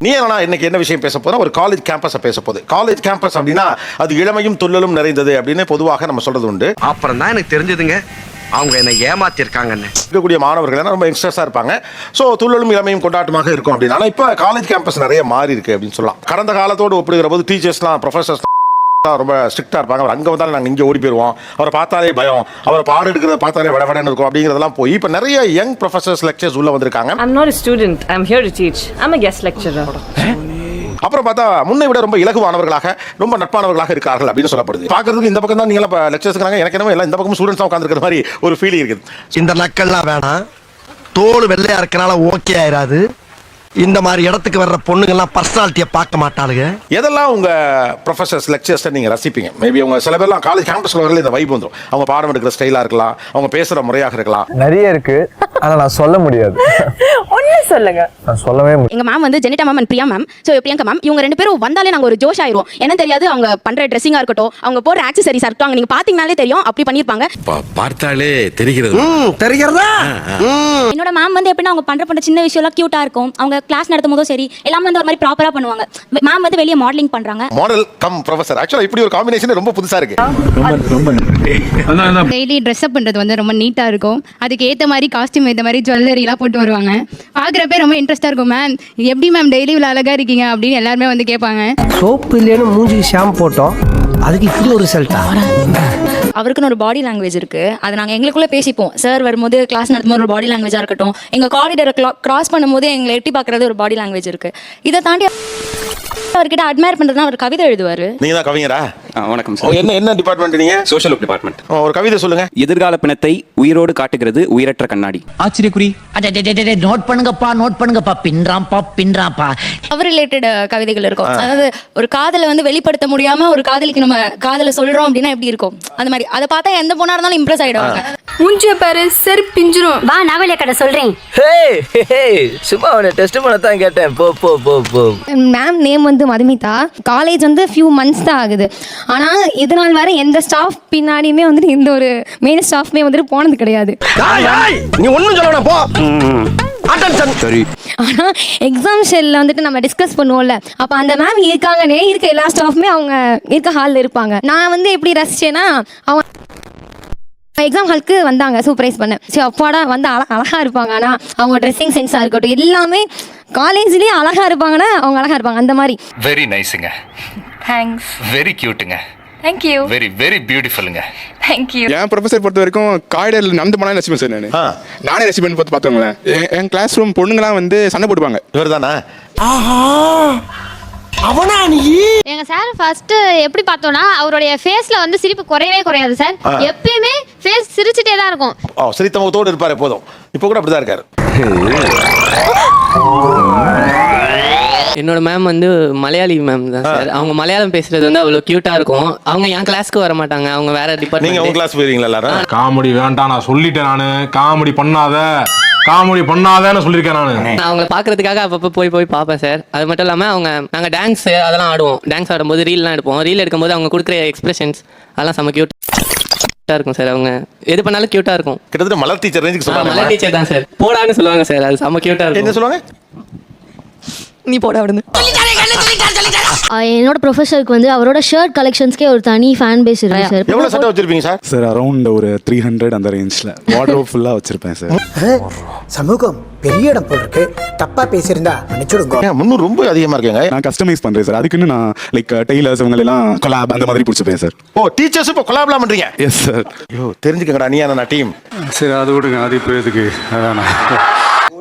நீ என்ன இன்னைக்கு என்ன விஷயம் பேச போறோம்? ஒரு காலேஜ் கேம்பஸை பேச போகுது. காலேஜ் கேம்பஸ் அப்படின்னா அது இளமையும் துள்ளலும் நிறைந்தது அப்படின்னு பொதுவாக நம்ம சொல்றது உண்டு. அப்புறம் தான் எனக்கு தெரிஞ்சதுங்க அவங்க என்ன ஏமாத்திருக்காங்கன்னு. இருக்கக்கூடிய மாணவர்கள் ரொம்ப யங்ஸ்டர்ஸா இருப்பாங்க. ஸோ துள்ளலும் இளமையும் கொண்டாட்டமாக இருக்கும் அப்படின்னு. ஆனால் இப்போ காலேஜ் கேம்பஸ் நிறைய மாறி இருக்கு அப்படின்னு சொல்லலாம். கடந்த காலத்தோடு ஒப்பிடுகிற போது டீச்சர்ஸ்லாம் ப்ரொஃபசர்ஸ் ரொம்ப ஸ்ட்ரிக்டா இருப்பாங்க. அவர் அங்கே வந்தாலும் நாங்கள் இங்கே ஓடி போயிடுவோம். அவரை பார்த்தாலே பயம், அவரை பாடம் எடுக்கிறத பார்த்தாலே விடவிடன்னு இருக்கும் அப்படிங்கிறதெல்லாம் போய் இப்போ நிறைய யங் ப்ரொஃபசர்ஸ் லெக்சர்ஸ் உள்ள வந்திருக்காங்க. I'm not a student. I'm here to teach. I'm a guest lecturer. அப்புறம் பார்த்தா முன்னை விட ரொம்ப இலகுவானவர்களாக ரொம்ப நட்பானவர்களாக இருக்கார்கள் அப்படின்னு சொல்லப்படுது. பார்க்கறதுக்கு இந்த பக்கம் தான் நீங்க எல்லாம் லெக்சர்ஸ் இருக்காங்க, எனக்கு என்னமோ எல்லாம் இந்த பக்கம் ஸ்டூடெண்ட்ஸ் தான் உட்கார்ந்திருக்கிற மாதிரி ஒரு ஃபீலிங் இருக்குது. இந்த நக்கல்லாம் வேணாம். தோல் வெள்ளையா இருக்கனால ஓகே ஆயிராது. இந்த மாதிரி இடத்துக்கு வர்ற பொண்ணுங்கெல்லாம் பர்சனாலிட்டியை பார்க்க மாட்டாளுங்க. எதெல்லாம் உங்க ப்ரொஃபசர்ஸ் லெக்சர்ஸ் நீங்க ரசிப்பீங்க? மேபி அவங்க சில பேர்லாம் காலேஜ் கேம்பஸ்ல வரல இந்த வைப் வந்துடும். அவங்க பாடம் எடுக்கிற ஸ்டைலா இருக்கலாம், அவங்க பேசுற முறையாக இருக்கலாம். நிறைய இருக்கு, ஆனா நான் சொல்ல முடியாது. ஒண்ணு சொல்லுங்க. நான் சொல்லவே முடியாது. எங்க மேம் வந்து Jenita ma'am and Priya ma'am. So Priyanka ma'am இவங்க ரெண்டு பேரும் வந்தாலே நாங்க ஒரு ஜோஷ் ஆயிரும். என்ன தெரியாது, அவங்க பண்ற ட்ரெஸ்ஸிங்கா இருக்கட்டும், அவங்க போடுற ஆக்சசரிஸா இருக்கட்டும், நீங்க பாத்தீங்கனாலே தெரியும் அப்படி பண்ணிருப்பாங்க. பார்த்தாலே தெரிகிறது. தெரிகிறதா? என்னோட மேம் வந்து எப்படின்னா அவங்க பண்ற சின்ன விஷயம் எல்லாம் கியூட்டா இருக்கும். அவங்க கிளாஸ் நடத்தும் போதும் சரி எல்லாமே வந்து ஒரு மாதிரி ப்ராப்பரா பண்ணுவாங்க. மேம் வந்து வெளியே மாடலிங் பண்றாங்க. Model come professor. ஆக்சுவலா இப்படி ஒரு காம்பினேஷன் ரொம்ப புதுசா இருக்கு. டெய்லி ட்ரெஸ் அப் பண்றது வந்து ரொம்ப நீட்டா இருக்கும். அதுக்கு ஏத்த மாதிரி காஸ்டியூம் ஏத்த மாதிரி ஜுவல்லரி எல்லாம் போட்டு வருவாங்க. பாக்குறப்ப ரொம்ப இன்ட்ரெஸ்டா இருக்கும். மேம் எப்படி மேம் டெய்லி இவ்வளவு அழகா இருக்கீங்க அப்படின்னு எல்லாருமே வந்து கேட்பாங்க. சோப்பு இல்லைன்னு மூஞ்சிக்கு ஷாம்பு போட்டோம், அதுக்கு இப்படி ஒரு ரிசல்ட்டா? அவருக்குன்னு ஒரு பாடி லாங்குவேஜ் இருக்கு. அது நாங்க எங்களுக்குள்ள பேசிப்போம். சார் வரும்போது கிளாஸ் நடத்தும்போது ஒரு பாடி லாங்குவேஜா இருக்கட்டும், எங்க காரிடரை கிராஸ் பண்ணும்போது எங்களை எட்டி பாக்குறது ஒரு பாடி லாங்குவேஜ் இருக்கு. இதை தாண்டி அவர்கிட்ட அட்மையர் பண்றதுனா அவர் கவிதை எழுதுவாரு. நீங்க தான் கவிஞரா? வணக்கம் சார். என்ன டிபார்ட்மெண்ட் நீங்க? Social work department. ஒரு கவிதை சொல்லுங்க. எதிர்கால பிணத்தை உயிரோடு காட்டுகிறது உயிரற்ற கண்ணாடி. ஆச்சரியக்குறி. நோட் பண்ணுங்கப்பா பின்றாம்பா. அவர் ரிலேட்டட் கவிதைகள் இருக்கும். அதாவது ஒரு காதலை வந்து வெளிப்படுத்த முடியாம ஒரு காதலிக்கு நம்ம காதலை சொல்றோம் அப்படின்னா எப்படி இருக்கும் அந்த மாதிரி. அதை பார்த்தா எந்த பொண்ணா இருந்தாலும் இம்ப்ரெஸ் ஆயிடுவாங்க. மூஞ்சிய பாரு சரி பிஞ்சிரும். வா நாவலிய கடை சொல்றேன். சும்மா அவனை டெஸ்ட் பண்ணத்தான் கேட்டேன். போ. மேம் நேம் வந்து மதுமிதா. காலேஜ் வந்து ஃபியூ மந்த்ஸ் தான் ஆகுது. ஆனா இது நாள் வரை எந்த ஸ்டாஃப் பின்னாடியுமே வந்துட்டு இந்த ஒரு மெயின் ஸ்டாஃப்மே வந்துட்டு போனது கிடையாது. நீ ஒண்ணும் சொல்லணும் போ. சரி. ஆனா எக்ஸாம் ஷெல்ல வந்துட்டு நம்ம டிஸ்கஸ் பண்ணுவோம்ல, அப்ப அந்த மேம் இருக்காங்கன்னே இருக்க எல்லா ஸ்டாஃப்மே அவங்க இருக்க ஹாலில் இருப்பாங்க. நான் வந்து எப்படி ரசிச்சேன்னா, அவங்க எக்ஸாம் ஹாலுக்கு வந்தாங்க சூப்பரைஸ் பண்ண. சரி அப்பாடா வந்து அழகா இருப்பாங்க. ஆனா அவங்க ட்ரெஸ்ஸிங் சென்ஸா இருக்கட்டும் எல்லாமே காலேஜ்லயே அழகா இருப்பாங்கன்னா அவங்க அழகா இருப்பாங்க அந்த மாதிரி. வெரி நைஸ்ங்க. தேங்க்ஸ். வெரி கியூட்டுங்க. Thank you. வெரி வெரி பியூட்டிஃபுல்லுங்க. Thank you. என் ப்ரொஃபஸர் பொறுத்த வரைக்கும் காரிடர்ல நடந்து போனா ரசிப்பேன் சார். நானே ரசிப்பேன் பார்த்து பார்த்தோங்களேன். என் கிளாஸ் ரூம் பொண்ணுங்களாம் வந்து சண்டை போடுவாங்க. இவர் தானே? அவனா நீ? எங்க சார் ஃபர்ஸ்ட் எப்படி பார்த்தோம்னா அவருடைய ஃபேஸ்ல வந்து சிரிப்பு குறையவே குறையாது சார். எப்பயுமே ஃபேஸ் சிரிச்சிட்டே தான் இருக்கும். சிரித்த முகத்தோடு இருப்பாரு எப்போதும். இப்போ கூட அப்படிதான் இருக்காரு. என்னோட மேம் வந்து மலையாளி மேம் தான் சார். அவங்க மலையாளம் பேசுறது வந்து அவ்வளவு கியூட்டா இருக்கும். அவங்க என் கிளாஸ்க்கு வர மாட்டாங்க, அவங்க வேற டிபார்ட்மெண்ட். நீங்க உங்க கிளாஸ் போயிருவீங்களா எல்லாரும்? காமெடி வேண்டாம் நான் சொல்லிட்டேன். நானு காமெடி பண்ணாதேன்னு சொல்லியிருக்கேன் நானு. நான் அவங்கள பாக்குறதுக்காக அப்பப்போ போய் பார்ப்பேன் சார். அது மட்டும் இல்லாம நாங்க டான்ஸ் அதெல்லாம் ஆடுவோம். டான்ஸ் ஆடும்போது ரீல்லாம் எடுப்போம். ரீல் எடுக்கும்போது அவங்க கொடுக்குற எக்ஸ்பிரஷன்ஸ் அதெல்லாம் செம்ம கியூட்டா இருக்கும் சார். அவங்க எது பண்ணாலும் கியூட்டா இருக்கும். கிட்டத்தட்ட மலர் டீச்சர் ரேஞ்சுக்கு சொல்றாங்க. மலர் டீச்சர் தான் சார். போடான்னு சொல்லுவாங்க சார். அது செம்ம கியூட்டா இருக்கும். என்ன சொல்லுவாங்க? நீ போட விடுங்க. என்னோட ப்ரொஃபஸருக்கு வந்து அவரோட ஷர்ட் கலெக்ஷன்ஸ்க்கே ஒரு தனி ஃபேன் பேஸ் இருக்கு சார். எவ்வளவு சட்டை வச்சிருப்பீங்க சார்? சார் அரௌண்ட் ஒரு 300 அந்த ரேஞ்ச்ல வார்ட்ரோப் ஃபுல்லா வச்சிருப்பேன் சார். சமூகம் பெரிய இடம் போட்டுருக்கு. தப்பா பேசியிருந்தா மன்னிச்சுடுங்க. முன்னூறு ரொம்ப அதிகமா இருக்குங்க. நான் கஸ்டமைஸ் பண்றேன் சார். அதுக்குன்னு நான் லைக் டெய்லர்ஸ் இவங்க எல்லாம் கொலாப் அந்த மாதிரி பிடிச்சிப்பேன் சார். டீச்சர்ஸ் இப்போ கொலாப்லாம் பண்றீங்க? Yes sir. தெரிஞ்சுக்கங்கடா நீ நான் டீம். சரி அது விடுங்க, அது இப்போ எதுக்கு? அதான்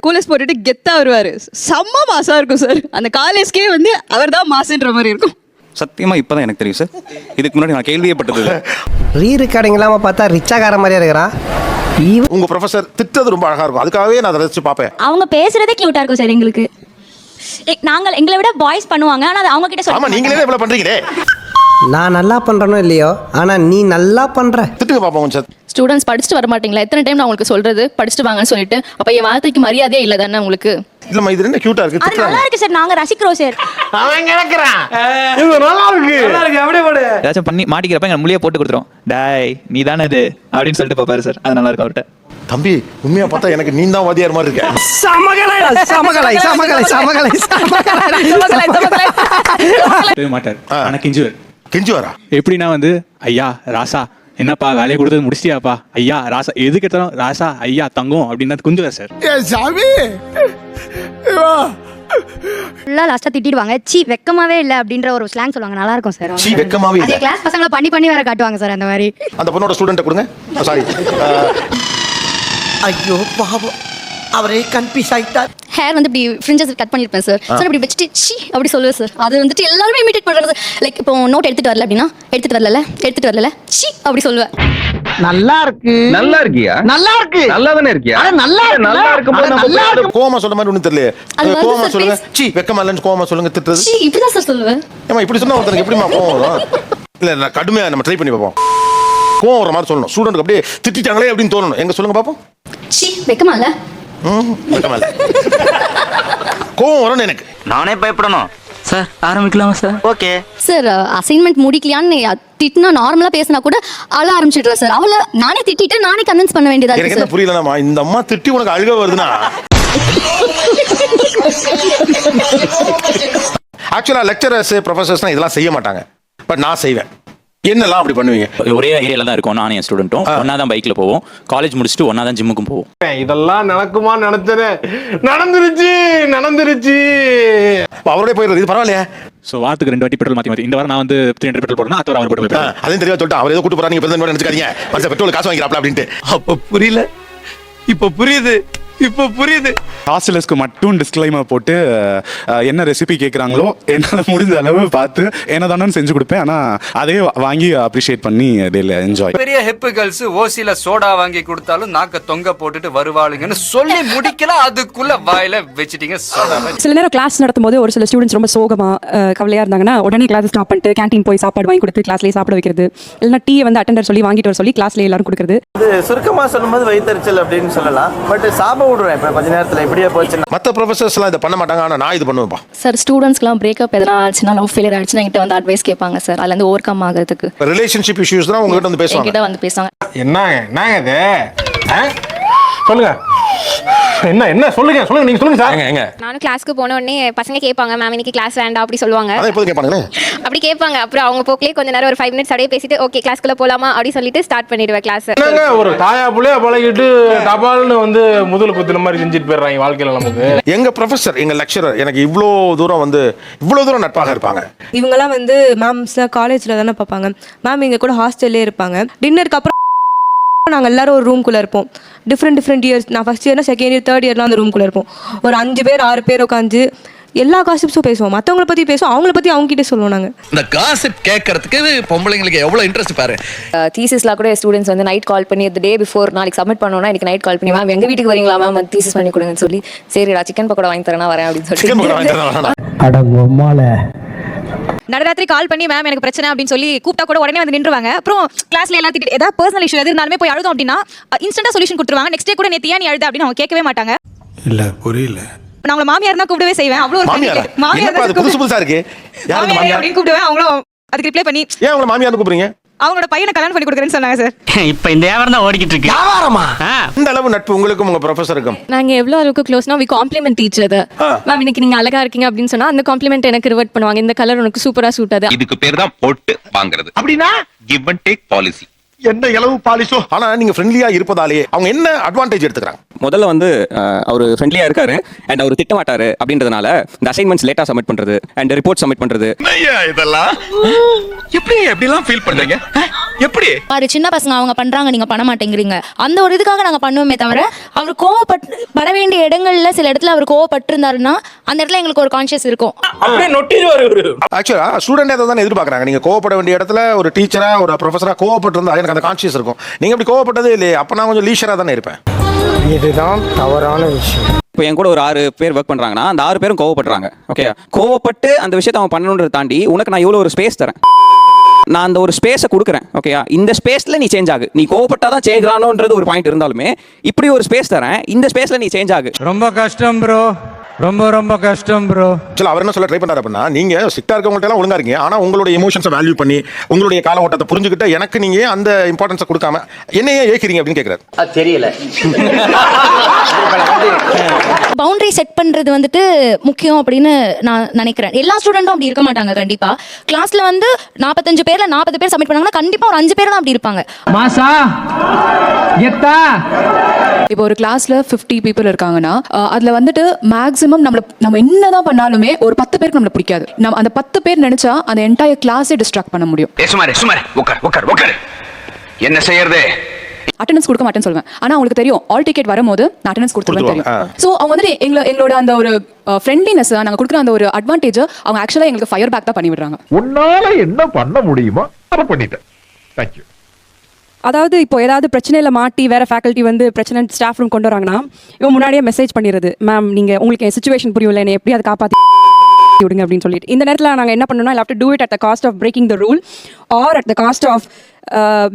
கூலஸ் போட்டுட்டு கெத்தா வருவாரு. செம்ம மாசா இருக்கும் சார். அந்த காலேஜ்க்கே வந்து அவர் தான் மாசுன்ற மாதிரி இருக்கும். சத்தியமா இப்பதான் எனக்கு தெரியும் சார். இதுக்கு முன்னாடி நான் கேள்வியப்பட்டது. ரீ ரெக்கார்டிங் இல்லாம பார்த்தா ரிச்சாகார மாதிரியா இருக்கிறா. உங்க ப்ரொஃபசர் திட்டது ரொம்ப அழகா இருக்கும். அதுக்காகவே நான் அதை ரசிச்சு பார்ப்பேன். அவங்க பேசுறதே கியூட்டா இருக்கும் சார். எங்களுக்கு நாங்கள் எங்களை விட பாய்ஸ் பண்ணுவாங்க. ஆனா அது அவங்க கிட்ட சொல்லுவாங்க. நீங்களே இவ்வளவு பண்றீங்களே. நான் நல்லா பண்றேனோ இல்லையோ, ஆனா நீ நல்லா பண்ற. திட்டுங்க பாப்போம் சார். ஸ்டூடெண்ட்ஸ் படிச்சுட்டு வர மாட்டீங்களா? எத்தனை டைம் நான் உங்களுக்கு சொல்றது படிச்சுட்டு வாங்கன்னு சொல்லிட்டு. அப்ப என் வார்த்தைக்கு மரியாதையே இல்ல தானே உங்களுக்கு? இல்லம்மா இது என்ன கியூட்டா இருக்கு. அது நல்லா இருக்கு சார். நாங்க ரசிக்கிறோம் சார். அவன் கேக்குறான். இது நல்லா இருக்கு. அப்படியே போடு. ஏதாச்சும் பண்ணி மாட்டிக்கிறப்ப எங்க முழிய போட்டு கொடுத்துரும். டாய் நீ தானே இது அப்படின்னு சொல்லிட்டு பாப்பாரு சார். அது நல்லா இருக்கும் அவர்கிட்ட. தம்பி உண்மையா பார்த்தா எனக்கு நீ தான் வாதியார் மாதிரி இருக்க. மாட்டார் ஆனா கெஞ்சுவார். கெஞ்சுவாரா? எப்படின்னா வந்து ஐயா ராசா என்னப்பா வேலையை கொடுத்தது முடிச்சிட்டியாப்பா, ஐயா ராசா எது கேட்டாலும் ராசா ஐயா தங்கம் அப்படின்னா குஞ்சுவார் சார். ஃபுல்லாக லாஸ்ட்டாக திட்டிடுவாங்க. சீ வெக்கமாவே இல்லை அப்படின்ற ஒரு ஸ்லாங் சொல்லுவாங்க. நல்லா இருக்கும் சார். சீ வெக்கமாவே இல்ல. கிளாஸ் பசங்களை பண்ணி வேற காட்டுவாங்க சார் அந்த மாதிரி. அந்த பொண்ணோட ஸ்டூடெண்ட்டை கொடுங்க. சாரி. ஐயோ பாவம், அவரே கன்ஃபியூஸ் ஆயிட்டார். ஹேர் வந்து இப்படி ஃப்ரிஞ்சஸ் கட் பண்ணியிருப்பேன் சார். சார் இப்படி வச்சுட்டு சி அப்படி சொல்லுவேன் சார். அது வந்துட்டு எல்லாருமே இமிட்டேட் பண்ணுறது. லைக் இப்போ நோட் எடுத்துட்டு வரல அப்படின்னா எடுத்துட்டு வரல சி அப்படி சொல்லுவேன். நல்லா இருக்கு. நல்லா இருக்கியா? நல்லா இருக்கு. நல்லா தானே இருக்கியா? நல்லா இருக்கும்போது நம்ம கோமா சொல்ற மாதிரி ஒன்றும் தெரியல. அது வந்து கோமா sir சொல்லுங்க. சீ வெக்கமா இல்லைன்னு கோமா சொல்லுங்க. திட்டுறது சி இப்படி தான் சார் சொல்லுவேன். ஏமா இப்படி சொன்னா ஒருத்தருக்கு எப்படிமா கோவம் வரும்? இல்ல கடுமையா நம்ம ட்ரை பண்ணி பார்ப்போம். கோவம் வர மாதிரி சொல்லணும். ஸ்டூடெண்ட்க்கு அப்படியே திட்டாங்களே அப்படின்னு தோணணும். எங்க சொல்லுங்க பார்ப்போம். சி வெக்கமா இல்லை. வெக்கமா இல்லை. கோவம் வரணும் எனக்கு. நானே பயப்படணும் சார். ஆரம்பிக்கலாமா சார்? ஓகே சார் அசைன்மெண்ட் முடிக்கலையான்னு திட்டினா நார்மலாக பேசினா கூட அழ ஆரம்பிச்சிடுறேன் சார். அவளை நானே திட்டிட்டு நானே கன்வின்ஸ் பண்ண வேண்டியதா எனக்கு இருக்கு என்ன சார். புரியலனாமா, இந்த அம்மா திட்டி உனக்கு அழுக வருதுன்னா ஆக்சுவலா லெக்சரர்ஸ் ப்ரொஃபசர்ஸ்லாம் இதெல்லாம் செய்ய மாட்டாங்க. பட் நான் செய்வேன். என்னெல்லாம் அப்படி பண்ணுவீங்க? ஒரே ஏரியால தான் இருக்கும். நானும் என் ஸ்டூடெண்ட்டும் ஒன்னா தான் பைக்ல போவோம். காலேஜ் முடிச்சுட்டு ஒன்னா தான் ஜிம்முக்கும் போவோம். இதெல்லாம் நடக்குமா? நடந்துருச்சு. அவரோட போயிடுறது இது பரவாயில்லையா? ஸோ வாரத்துக்கு 2 வாட்டி பெட்ரோல் மாற்றி இந்த வாரம் நான் வந்து 300 பெட்ரோல் போடுறேன். அடுத்த வாரம் அவர் போட்டு அதையும் தெரியாது சொல்லிட்டு அவர் ஏதோ கூட்டு போறா, நீங்க பிரதமர் நினைச்சுக்காதீங்க. மனுஷன் பெட்ரோல் காசு வாங்கிக்கிறாப்ல அப்படின்ட்டு. அப்ப புரியல, இப்ப புரியுது. ஹாஸ்டலர்ஸ்க்கு மட்டும் டிஸ்க்ளைமர் போட்டு என்ன ரெசிபி கேட்குறாங்களோ என்னால் முடிஞ்ச அளவு பார்த்து என்னதானு செஞ்சு கொடுப்பேன். ஆனால் அதையே வாங்கி அப்ரிஷியேட் பண்ணி என்ஜாய். பெரிய ஹெப்பு கேர்ள்ஸ் ஓசியில சோடா வாங்கி கொடுத்தாலும் நாக்க தொங்க போட்டுட்டு வருவாளுங்கன்னு சொல்லி முடிக்கல, அதுக்குள்ள வாயில வச்சுட்டீங்க சோடா. சில நேரம் கிளாஸ் நடத்தும் போது ஒரு சில ஸ்டூடெண்ட்ஸ் ரொம்ப சோகமா கவலையா இருந்தாங்கன்னா உடனே கிளாஸ் ஸ்டாப் பண்ணிட்டு கேண்டீன் போய் சாப்பாடு வாங்கி கொடுத்து கிளாஸ்லயே சாப்பிட வைக்கிறது. இல்லைன்னா டீ வந்து அட்டெண்டர் சொல்லி வாங்கிட்டு வர சொல்லி கிளாஸ்ல எல்லாரும் கொடுக்குறது. சுருக்கமா சொல்லும்போது வயிற்றுச்சல் அப்படின்னு சொல்லலாம். பட் சாப்பிட விடுறேன் இப்ப கொஞ்ச நேரத்துல இப்படியே போச்சு. மற்ற ப்ரொஃபசர்ஸ்லாம் இதை பண்ண மாட்டாங்க, ஆனால் நான் இது பண்ணுவேன்ப்பா. சார் ஸ்டூடெண்ட்ஸ்க்குலாம் பிரேக்கப் எதனா ஆச்சுன்னா லவ் ஃபெயிலியர் ஆச்சுன்னா என்கிட்ட வந்து அட்வைஸ் கேட்பாங்க சார். அதுல இருந்து ஓவர் கம் ஆகிறதுக்கு ரிலேஷன்ஷிப் இஷ்யூஸ் தான் உங்ககிட்ட வந்து பேசுவாங்க. என்கிட்ட வந்து பேசுவாங்க. என்னங்க இது? சொல்லுங்க என்ன சொல்லுங்க நீங்க சொல்லுங்க சார். எங்க நானும் கிளாஸ்க்கு போன உடனே பசங்க கேட்பாங்க, மேம் இன்னைக்கு கிளாஸ் வேண்டாம் அப்படி சொல்லுவாங்க. அதான் எப்போது கேட்பாங்களே அப்படி கேட்பாங்க. அப்புறம் அவங்க போக்கிலே கொஞ்ச நேரம் ஒரு 5 மினிட்ஸ் அப்படியே பேசிட்டு ஓகே கிளாஸ்க்குள்ள போலாமா அப்படி சொல்லிட்டு ஸ்டார்ட் பண்ணிடுவேன் கிளாஸ். ஒரு தாயா புள்ளைய பழகிட்டு டபால்னு வந்து முதல் குத்துன மாதிரி செஞ்சுட்டு போயிடுறாங்க வாழ்க்கையில நமக்கு. எங்க ப்ரொஃபசர் எங்க லெக்சரர் எனக்கு இவ்வளோ தூரம் நட்பாக இருப்பாங்க. இவங்கெல்லாம் வந்து மேம்ஸ் காலேஜ்ல தானே பார்ப்பாங்க. மேம் இங்க கூட ஹாஸ்டல்லே இருப்பாங்க. டின்னருக்கு அப்புறம் நாங்கள் எல்லாரும் ஒரு ரூம்குள்ளே இருப்போம். Different years. நான் ஃபர்ஸ்ட் இயர்னா செகண்ட் இயர் தேர்ட் இயர்லாம் அந்த ரூம்குள்ளே இருப்போம். ஒரு 5 பேர் 6 பேர் உட்காந்து எல்லா காசிப்ஸும் பேசுவோம். மற்றவங்கள பற்றி பேசுவோம், அவங்கள பற்றி அவங்ககிட்ட சொல்லுவோம். நாங்கள் இந்த காசிப் கேட்கறதுக்கு பொம்பளைங்களுக்கு எவ்வளவு இன்ட்ரெஸ்ட் பாரு. தீசிஸ்லாம் கூட ஸ்டூடெண்ட்ஸ் வந்து நைட் கால் பண்ணி டே பிஃபோர் நாளைக்கு சப்மிட் பண்ணோம்னா எனக்கு நைட் கால் பண்ணி மேம் எங்க வீட்டுக்கு வரீங்களா மேம் தீசிஸ் பண்ணி கொடுங்கன்னு சொல்லி சரிடா சிக்கன் பக்கோடா வாங்கி தரேன் வரேன் அப்படின்னு சொல்லி நடுராத்திரி கால் பண்ணி மேம் எனக்கு பிரச்சனை அப்படின்னு சொல்லி கூப்பிட்டா கூட உடனே வந்து நின்றுவாங்க. அப்புறம் கிளாஸ்ல எல்லாம் திட்டு ஏதாவது பர்சனல் இஷ்யூ எது இருந்தாலுமே போய் அழுதோம் அப்படின்னா இன்ஸ்டன்டா சொல்யூஷன் கொடுத்துருவாங்க. நெக்ஸ்ட் டே கூட நேத்து நீ அழுத அப்படின்னு அவங்க கேட்கவே மாட்டாங்க. இல்ல புரியல. நான் அவங்கள மாமியார் தான் கூப்பிடவே செய்வேன். அவ்வளோ ஒரு மாமியார் புதுசா இருக்கு அப்படின்னு கூப்பிடுவேன். அவங்களும் அதுக்கு ரிப்ளை பண்ணி ஏன் உங்களை மாமியார் கூப்பிடுறீங்க? அவங்களோட பையனை கல்யாணம் பண்ணி கொடுக்குறேன்னு சொன்னாங்க சார். இப்ப இந்த வியாபாரம் தான் ஓடிக்கிட்டு இருக்கு. வியாபாரமா? இந்த அளவு நட்பு உங்களுக்கும் உங்க ப்ரொஃபசருக்கும்? நாங்க எவ்வளவு அளவுக்கு க்ளோஸ்னா we compliment each other. Ma'am இன்னைக்கு நீங்க அழகா இருக்கீங்க அப்படின்னு சொன்னா அந்த காம்ப்ளிமெண்ட் எனக்கு ரிவர்ட் பண்ணுவாங்க. இந்த கலர் உனக்கு சூப்பரா சூட் ஆகுது. இதுக்கு பேர் தான் போட்டு வாங்குறது. அப்படின்னா கிவ் அண்ட் டேக் பாலிசி. என்ன இளவு பாலிசோ. ஆனா நீங்க ஃப்ரெண்ட்லியா இருப்பதாலே அவங்க என்ன அட்வான்டேஜ் எடுத்துக்கிறாங்க? முதல்ல வந்து அவர் ஃப்ரெண்ட்லியா இருக்காரு அண்ட் அவர் திட்ட மாட்டாரு அப்படின்றதுனால இந்த அசைன்மெண்ட்ஸ் லேட்டா சப்மிட் பண்றது அண்ட் ரிப்போர்ட் சப்மிட் பண்றது. இதெல்லாம் எப்படிலாம் ஃபீல் பண்றீங்க? எப்படி அது சின்ன பசங்க அவங்க பண்றாங்க நீங்க பண்ண மாட்டேங்கிறீங்க அந்த ஒரு இதுக்காக நாங்க பண்ணுவோமே தவிர அவர் கோவப்பட வேண்டிய இடங்கள்ல சில இடத்துல அவர் கோவப்பட்டு இருந்தாருன்னா அந்த இடத்துல எங்களுக்கு ஒரு கான்ஷியஸ் இருக்கும். அப்படியே நொட்டிடுவாரு. ஆக்சுவலா ஸ்டூடெண்ட் அதை தான் எதிர்பார்க்கறாங்க. நீங்க கோவப்பட வேண்டிய இடத்துல ஒரு டீச்சரா ஒரு ப்ரொஃபஸரா கோவப்பட்டு இருந்தா எனக்கு அந்த கான்ஷியஸ் இருக்கும். நீங்க அப்படி கோவப்பட்டதே இல்லையே, அப்ப நான் கொஞ்சம் லீஷரா தானே இருப்பேன். இதுதான் தவறான விஷயம். இப்போ என் கூட ஒரு 6 பேர் ஒர்க் பண்றாங்கன்னா அந்த 6 பேரும் கோவப்படுறாங்க. ஓகே, கோவப்பட்டு அந்த விஷயத்தை அவன் பண்ணணுன்றதை தாண்டி உனக்கு நான் இவ்வளோ ஒரு ஸ்பேஸ் தரேன், நான் அந்த ஒரு ஸ்பேஸை கொடுக்குறேன். ஓகேயா, இந்த ஸ்பேஸ்ல நீ சேஞ்ச் ஆகு. நீ கோவப்பட்டாதான் சேஞ்ச் ஆகணுன்றது ஒரு பாயிண்ட் இருந்தாலுமே இப்படி ஒரு ஸ்பேஸ் தரேன், இந்த ஸ்பேஸ்ல நீ சேஞ்ச் ஆகு. ரொம்ப கஷ்டம் ப்ரோ. ரொம்ப ரொம்ப கஷ்டம் ப்ரோ. ஆக்சுவலா அவர் என்ன சொல்ல ட்ரை பண்றாரு அப்படின்னா, நீங்க ஸ்ட்ரிக்டா இருக்கவங்கள்ட்ட எல்லாம் ஒழுங்கா இருக்கீங்க, ஆனா உங்களுடைய எமோஷன்ஸை வேல்யூ பண்ணி உங்களுடைய கால ஓட்டத்தை புரிஞ்சுக்கிட்ட எனக்கு நீங்க அந்த இம்பார்ட்டன்ஸை கொடுக்காம என்னையே ஏக்கிறீங்க அப்படின்னு கேட்கிறாரு. அது தெரியல. பவுண்டரி செட் பண்றது வந்துட்டு முக்கியம் அப்படின்னு நான் நினைக்கிறேன். எல்லா ஸ்டூடெண்ட்டும் அப்படி இருக்க மாட்டாங்க கண்டிப்பா. கிளாஸ்ல வந்து 45 பேர்ல 40 பேர் சப்மிட் பண்ணாங்கன்னா கண்டிப்பா ஒரு 5 பேர் தான் அப்படி இருப்பாங்க. மாசா எத்தா இப்போ ஒரு கிளாஸ்ல 50 பீப்புள் இருக்காங்கன்னா அதுல வந்துட்டு மேக்ஸிமம் நம்ம என்னதான் பண்ணாலுமே ஒரு 10 பேருக்கு நம்மள பிடிக்காது. நம்ம அந்த 10 பேர் நினைச்சா அந்த என்டையர் கிளாஸே டிஸ்ட்ராக்ட் பண்ண முடியும். சுமார் உட்கார் என்ன செய்யறது? அட்டெண்டன்ஸ் கொடுக்க மாட்டேன்னு சொல்லுவேன். ஆனா அவங்களுக்கு தெரியும் ஆல் டிக்கெட் வரும்போது நான் அட்டெண்டன்ஸ் கொடுத்துருவேன் தெரியும். சோ அவங்க வந்துட்டு எங்களோட அந்த ஒரு ஃப்ரெண்ட்லினஸ் நாங்க கொடுக்குற அந்த ஒரு அட்வான்டேஜ் அவங்க ஆக்சுவலா எங்களுக்கு ஃபயர் பேக் தான் பண்ணி விடுறாங்க. உன்னால என்ன பண்ண முடியுமோ அதை பண்ணிட்டேன். தேங்க்யூ. அதாவது இப்போ ஏதாவது பிரச்சனையில மாட்டி வேற ஃபேக்கல்ட்டி வந்து பிரச்சனை ஸ்டாஃப் ரூம் கொண்டு வராங்கன்னா இவன் முன்னாடியே மெசேஜ் பண்ணிடுறது, மேம் நீங்க உங்களுக்கு என் சிச்சுவேஷன் புரியல, என்ன எப்படி அதை காப்பாத்தி விடுங்க அப்படின்னு சொல்லிட்டு. இந்த நேரத்தில் நாங்கள் என்ன பண்ணணும்னா I have to do it at the cost of breaking the rule or at the cost of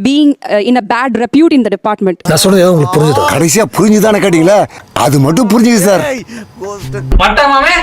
being in a bad repute in the department. நான் சொன்னது உங்களுக்கு புரிஞ்சுது? கடைசியா புரிஞ்சுதானே கேட்டீங்களா? அது மட்டும் புரிஞ்சுது சார். மட்டமாவே